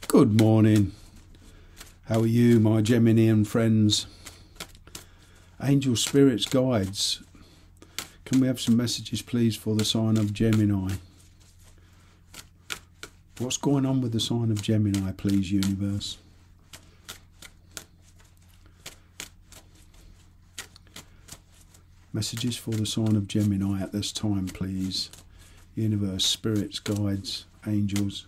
Good morning. How are you, my Gemini friends? Angel spirits, guides. Can we have some messages, please, for the sign of Gemini? What's going on with the sign of Gemini, please, universe? Messages for the sign of Gemini at this time, please. Universe, spirits, guides, angels.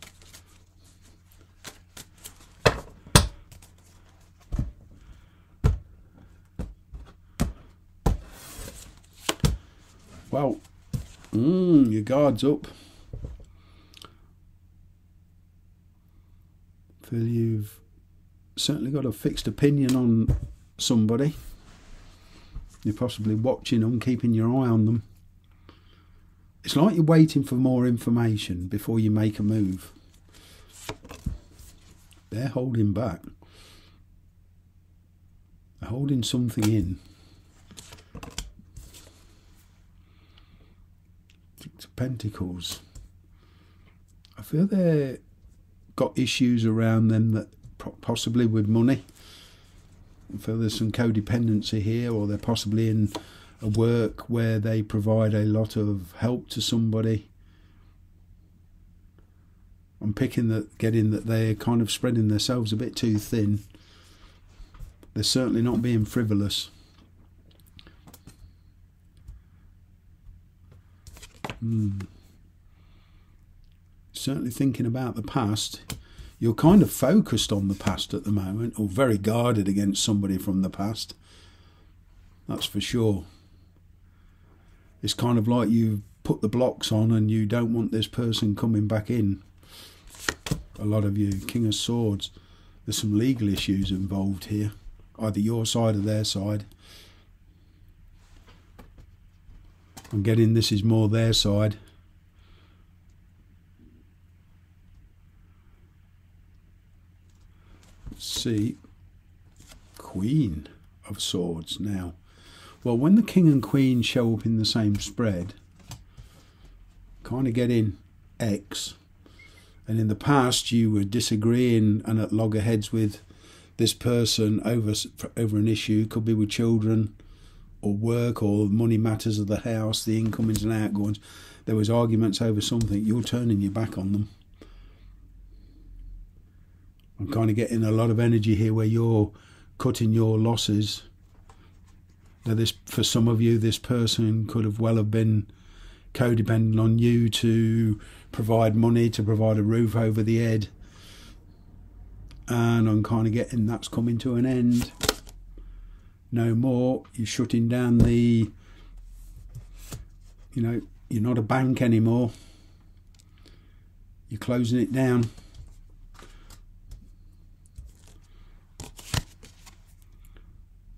Well, your guard's up. Feel you've certainly got a fixed opinion on somebody. You're possibly watching them, keeping your eye on them. It's like you're waiting for more information before you make a move. They're holding back. They're holding something in. Six of Pentacles. I feel they've got issues around them, that possibly with money. I feel there's some codependency here, or they're possibly in a work where they provide a lot of help to somebody. I'm getting that they're kind of spreading themselves a bit too thin. They're certainly not being frivolous. Certainly thinking about the past. You're kind of focused on the past at the moment, or very guarded against somebody from the past. That's for sure. It's kind of like you've put the blocks on and you don't want this person coming back in. A lot of you. King of Swords. There's some legal issues involved here. Either your side or their side. I'm getting this is more their side. Let's see. Queen of Swords now. Well, when the King and Queen show up in the same spread, kind of getting X. And in the past you were disagreeing and at loggerheads with this person over an issue. Could be with children or work or money matters of the house, the incomings and outgoings. There was arguments over something. You're turning your back on them. I'm kind of getting a lot of energy here where you're cutting your losses. Now, for some of you, this person could have been codependent on you to provide money, to provide a roof over the head. And I'm kind of getting that's coming to an end. No more. You're shutting down the, you're not a bank anymore. You're closing it down.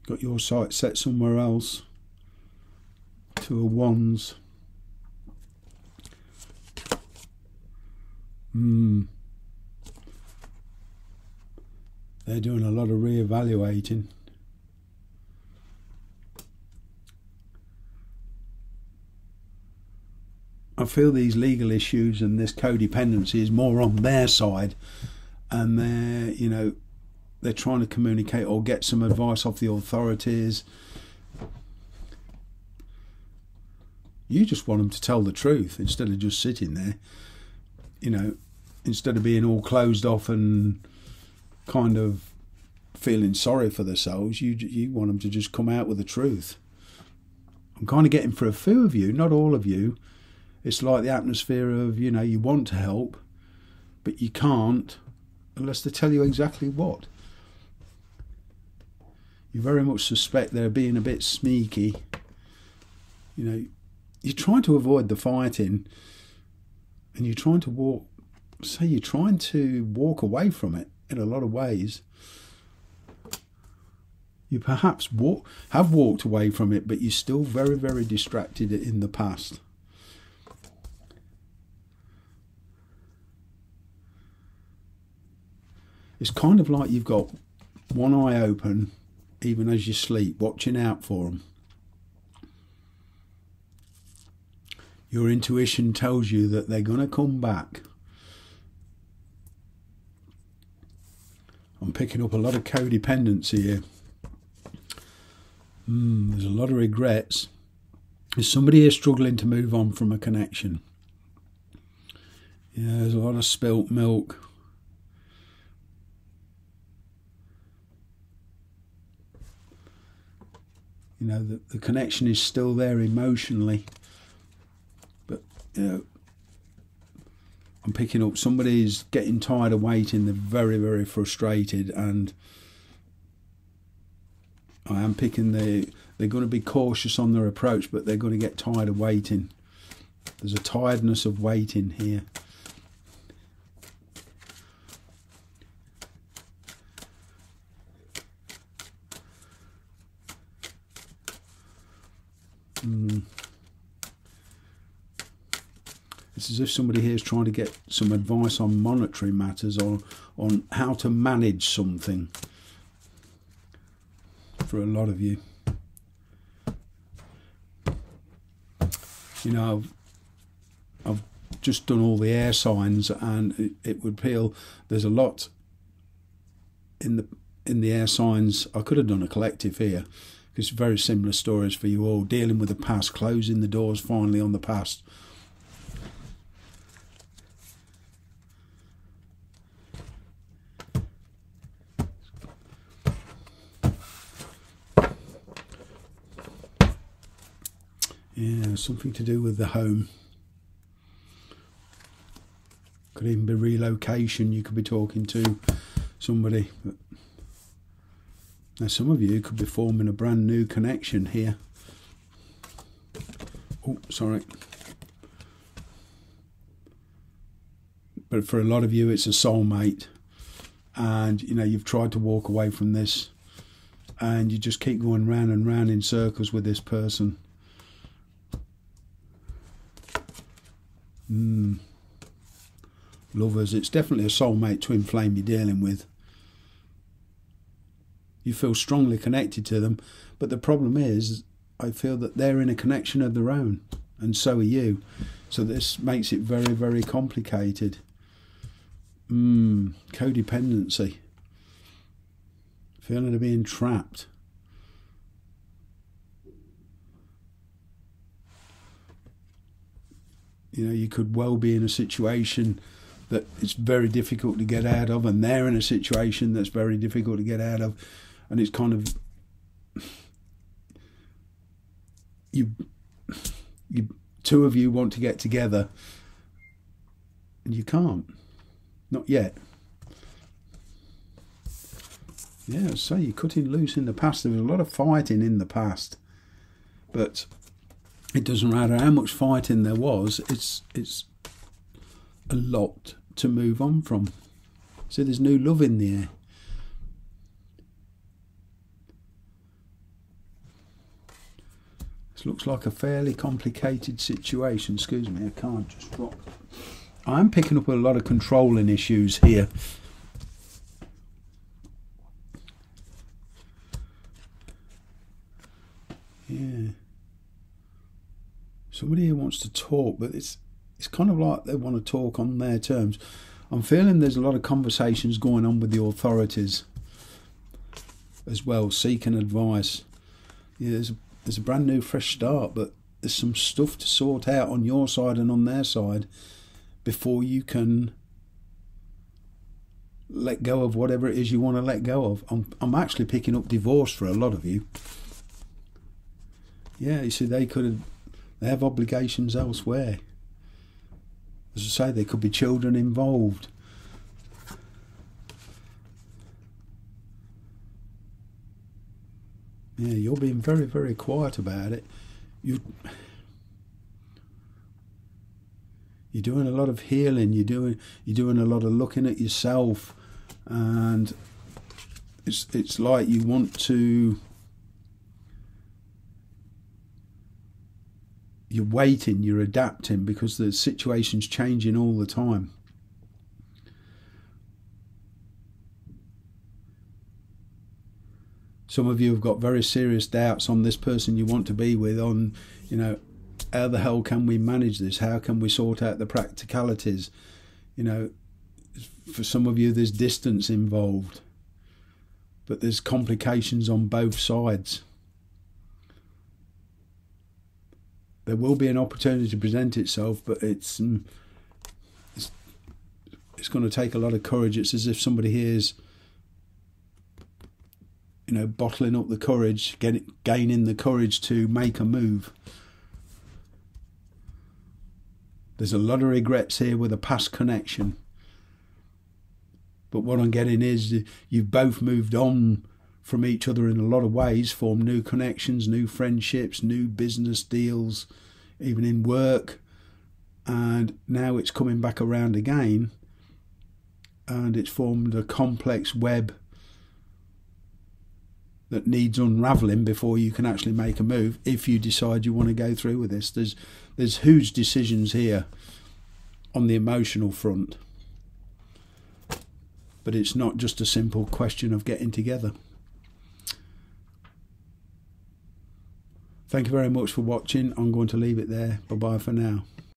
Got your sight set somewhere else. Two of Wands. They're doing a lot of re-evaluating. I feel these legal issues and this codependency is more on their side, and they're trying to communicate or get some advice off the authorities. You just want them to tell the truth instead of just sitting there. Instead of being all closed off and kind of feeling sorry for themselves, you want them to just come out with the truth. I'm kind of getting for a few of you, not all of you. It's like the atmosphere of, you want to help, but you can't unless they tell you exactly what. You very much suspect they're being a bit sneaky. You're trying to avoid the fighting, and you're trying to walk away from it in a lot of ways. You perhaps have walked away from it, but you're still very, very distracted in the past. It's kind of like you've got one eye open, even as you sleep, watching out for them. Your intuition tells you that they're going to come back. I'm picking up a lot of codependency here. There's a lot of regrets. There's somebody here struggling to move on from a connection. Yeah, there's a lot of spilt milk. You know, the connection is still there emotionally, but you know, I'm picking up somebody's getting tired of waiting. They're very, very frustrated, and I am picking they're going to be cautious on their approach, but they're going to get tired of waiting. There's a tiredness of waiting here. It's as if somebody here is trying to get some advice on monetary matters, or on how to manage something for a lot of you. You know, I've just done all the air signs, and it would feel there's a lot in the air signs. I could have done a collective here, because very similar stories for you all, dealing with the past, closing the doors finally on the past. Yeah, something to do with the home. Could even be relocation. You could be talking to somebody. But now some of you could be forming a brand new connection here. Oh, sorry. But for a lot of you, it's a soulmate. And, you know, you've tried to walk away from this, and you just keep going round and round in circles with this person. Lovers, it's definitely a soulmate twin flame you're dealing with. You feel strongly connected to them, but the problem is, I feel that they're in a connection of their own, and so are you. So this makes it very, very complicated. Codependency. Feeling of being trapped. You know, you could well be in a situation that it's very difficult to get out of, and they're in a situation that's very difficult to get out of, and it's kind of you two of you want to get together, and you can't, not yet. Yeah, so you're cutting loose in the past. There was a lot of fighting in the past, but it doesn't matter how much fighting there was, it's a lot to move on from. So there's new love in the air. This looks like a fairly complicated situation. Excuse me, I can't just drop. I'm picking up a lot of controlling issues here. Yeah. Somebody here wants to talk, but it's kind of like they want to talk on their terms. I'm feeling there's a lot of conversations going on with the authorities as well, seeking advice. Yeah, there's a brand new fresh start, but there's some stuff to sort out on your side and on their side before you can let go of whatever it is you want to let go of. I'm actually picking up divorce for a lot of you. Yeah, you see, they have obligations elsewhere. As I say, there could be children involved. Yeah, you're being very, very quiet about it. You're doing a lot of healing. You're doing a lot of looking at yourself, and it's like you want to. You're waiting, you're adapting, because the situation's changing all the time. Some of you have got very serious doubts on this person you want to be with, on, you know, how the hell can we manage this? How can we sort out the practicalities? You know, for some of you there's distance involved. but there's complications on both sides. There will be an opportunity to present itself, but it's going to take a lot of courage. It's as if somebody here is, you know, bottling up the courage, gaining the courage to make a move. There's a lot of regrets here with a past connection. But what I'm getting is you've both moved on from each other in a lot of ways, formed new connections, new friendships, new business deals, even in work. And now it's coming back around again. And it's formed a complex web that needs unravelling before you can actually make a move, if you decide you want to go through with this. There's huge decisions here on the emotional front. But it's not just a simple question of getting together. Thank you very much for watching. I'm going to leave it there. Bye-bye for now.